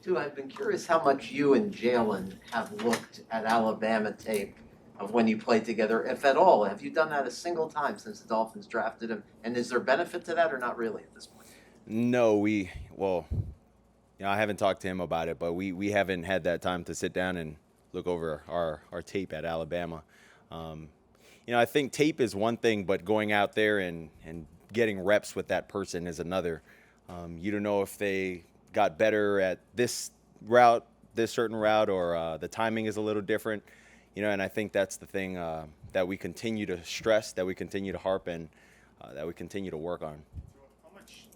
Too, I've been curious how much you and Jalen have looked at Alabama tape of when you played together, if at all. Have you done that a single time since the Dolphins drafted him? And is there benefit to that or not really at this point? No, well, I haven't talked to him about it, but we haven't had that time to sit down and look over our tape at Alabama. Um, I think tape is one thing, but going out there and getting reps with that person is another. You don't know if they got better at this route, this certain route, or the timing is a little different. And I think that's the thing that we continue to stress, that we continue to harp, and that we continue to work on. How much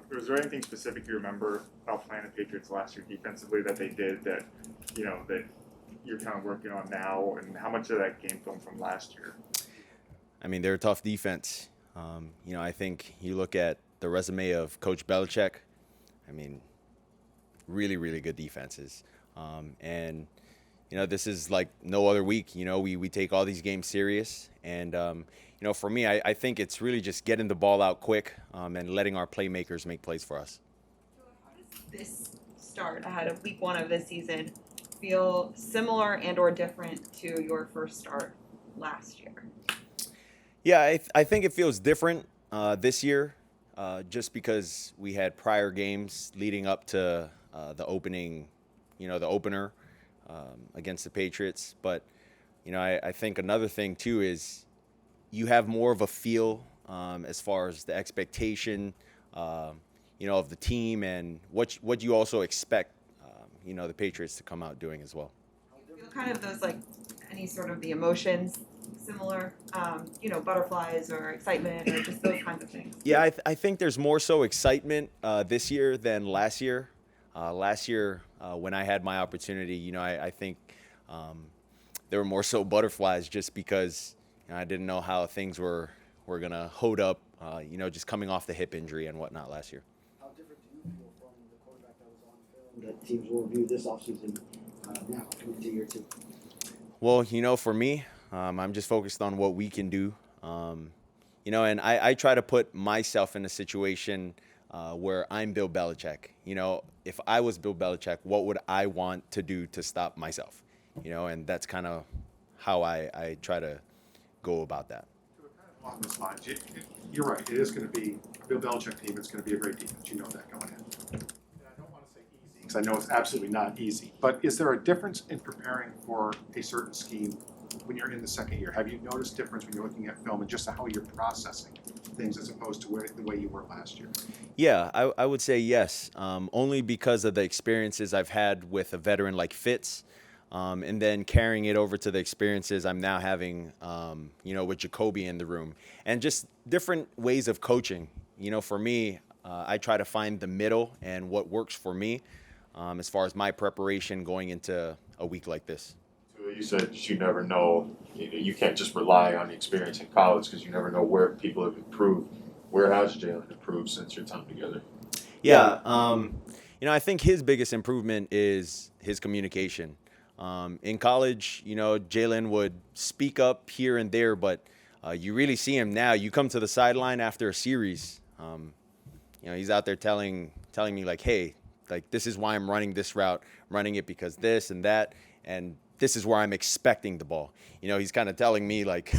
was there anything specific you remember about playing the Patriots last year defensively that they did that that you're kind of working on now, and how much of that game film from last year? I mean, they're a tough defense. I think you look at the resume of Coach Belichick. I mean, really, really good defenses. And this is like no other week. We take all these games serious. And, for me, I think it's really just getting the ball out quick and letting our playmakers make plays for us. How does this start ahead of week one of this season feel similar and or different to your first start last year? Yeah, I think it feels different this year just because we had prior games leading up to the opening, the opener against the Patriots. But, I think another thing, too, is you have more of a feel as far as the expectation, of the team and what you also expect, the Patriots to come out doing as well. Feel kind of those, like, any sort of the emotions similar, butterflies or excitement or just those kinds of things? Yeah, I think there's more so excitement this year than last year. Last year, when I had my opportunity, I think there were more so butterflies just because I didn't know how things were going to hold up, just coming off the hip injury and whatnot last year. How different do you feel from the quarterback that was on film that teams will review this offseason now coming into year two? Well, for me, I'm just focused on what we can do. And I try to put myself in a situation where I'm Bill Belichick. If I was Bill Belichick, what would I want to do to stop myself? And that's kind of how I try to go about that. Along those lines, you're right. It is going to be a Bill Belichick team. It's going to be a great defense. You know that going in. And I don't want to say easy because I know it's absolutely not easy. But is there a difference in preparing for a certain scheme when you're in the second year? Have you noticed difference when you're looking at film and just how you're processing things as opposed to the way you were last year? Yeah, I would say yes, only because of the experiences I've had with a veteran like Fitz, and then carrying it over to the experiences I'm now having, with Jacoby in the room, and just different ways of coaching. For me, I try to find the middle and what works for me as far as my preparation going into a week like this. You said that you never know, you can't just rely on the experience in college because you never know where people have improved. Where has Jalen improved since your time together? Yeah, I think his biggest improvement is his communication. In college, Jalen would speak up here and there, but you really see him now. You come to the sideline after a series, he's out there telling me like, hey, like this is why I'm running this route, I'm running it because this and that, and this is where I'm expecting the ball. He's kind of telling me like,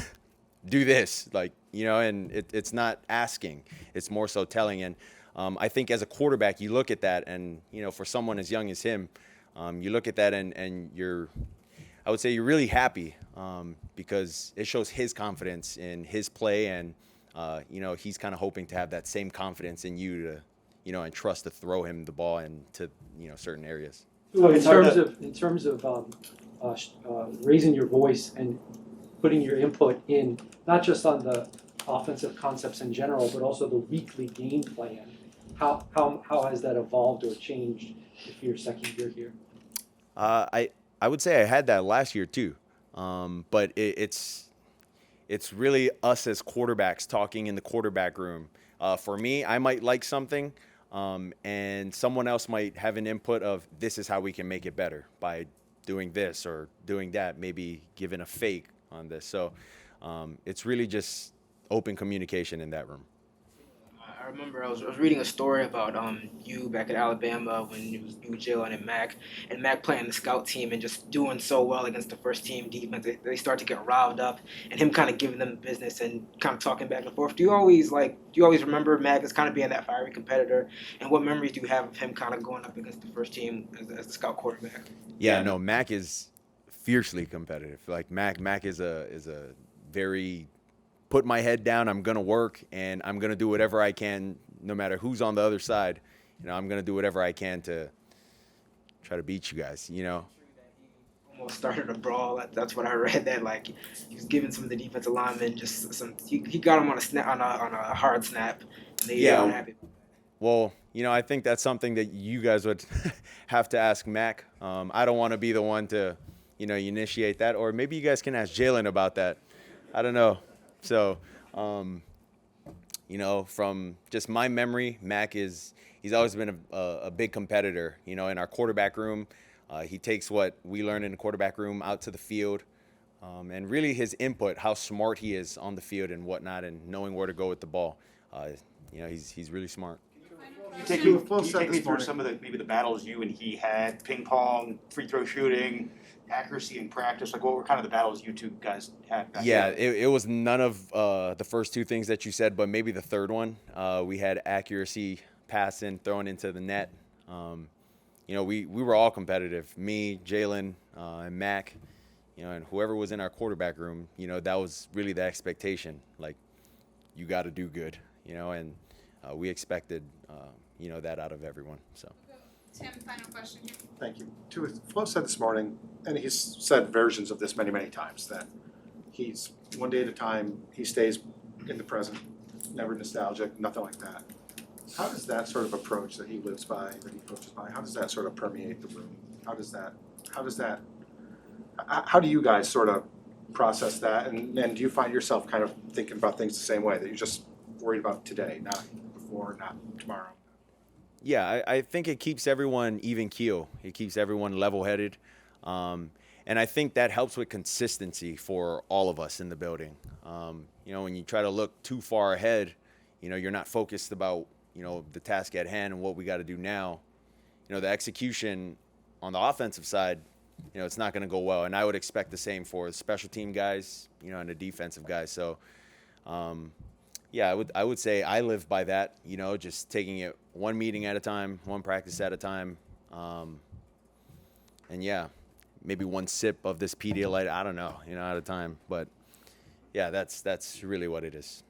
do this, like, and it's not asking, it's more so telling. And I think as a quarterback, you look at that and, for someone as young as him, you look at that and I would say you're really happy because it shows his confidence in his play. And, he's kind of hoping to have that same confidence in you to, and trust to throw him the ball into, certain areas. In terms of raising your voice and putting your input in, not just on the offensive concepts in general, but also the weekly game plan, how has that evolved or changed if you're second year here? I would say I had that last year too, but it's really us as quarterbacks talking in the quarterback room. For me, I might like something, and someone else might have an input of this is how we can make it better by doing this or doing that, maybe giving a fake on this. So it's really just open communication in that room. I remember I was reading a story about you back at Alabama when it was you, Jalen, and Mac playing the scout team and just doing so well against the first team defense. They start to get riled up, and him kind of giving them the business and kind of talking back and forth. Do you always remember Mac as kind of being that fiery competitor? And what memories do you have of him kind of going up against the first team as the scout quarterback? Yeah, no, Mac is fiercely competitive. Like Mac is a very put my head down, I'm gonna work, and I'm gonna do whatever I can, no matter who's on the other side. You know, I'm gonna do whatever I can to try to beat you guys. You know. Almost started a brawl. That's what I read. That like he was giving some of the defensive linemen just some. He got him on a snap on a hard snap. And they weren't happy. Well, you know, I think that's something that you guys would have to ask Mac. I don't want to be the one to, you know, initiate that, or maybe you guys can ask Jalen about that. I don't know. So, you know, from just my memory, he's always been a big competitor. You know, in our quarterback room, he takes what we learn in the quarterback room out to the field, and really his input, how smart he is on the field and whatnot, and knowing where to go with the ball. You know, he's really smart. Can you take me through some of the battles you and he had? Ping pong, free throw shooting, accuracy in practice. Like, what were kind of the battles you two guys had back Yeah, then? it was none of the first two things that you said, but maybe the third one. We had accuracy, passing, throwing into the net. You know, we were all competitive. Me, Jalen, and Mac. You know, and whoever was in our quarterback room. You know, that was really the expectation. Like, you got to do good. You know, and we expected you know, that out of everyone. So. Tim, final question here. Thank you. Flo said this morning, and he's said versions of this many, many times, that he's one day at a time, he stays in the present, never nostalgic, nothing like that. How does that sort of approach that he lives by, that he coaches by, how does that sort of permeate the room? How do you guys sort of process that? And do you find yourself kind of thinking about things the same way, that you're just worried about today, not before, not tomorrow? Yeah, I think it keeps everyone even keel. It keeps everyone level-headed. And I think that helps with consistency for all of us in the building. You know, when you try to look too far ahead, you know, you're not focused about, you know, the task at hand and what we got to do now. You know, the execution on the offensive side, you know, it's not going to go well. And I would expect the same for the special team guys, you know, and the defensive guys. So, yeah, I would say I live by that, you know, just taking it one meeting at a time, one practice at a time. And yeah, maybe one sip of this Pedialyte, I don't know, you know, at a time. But yeah, that's really what it is.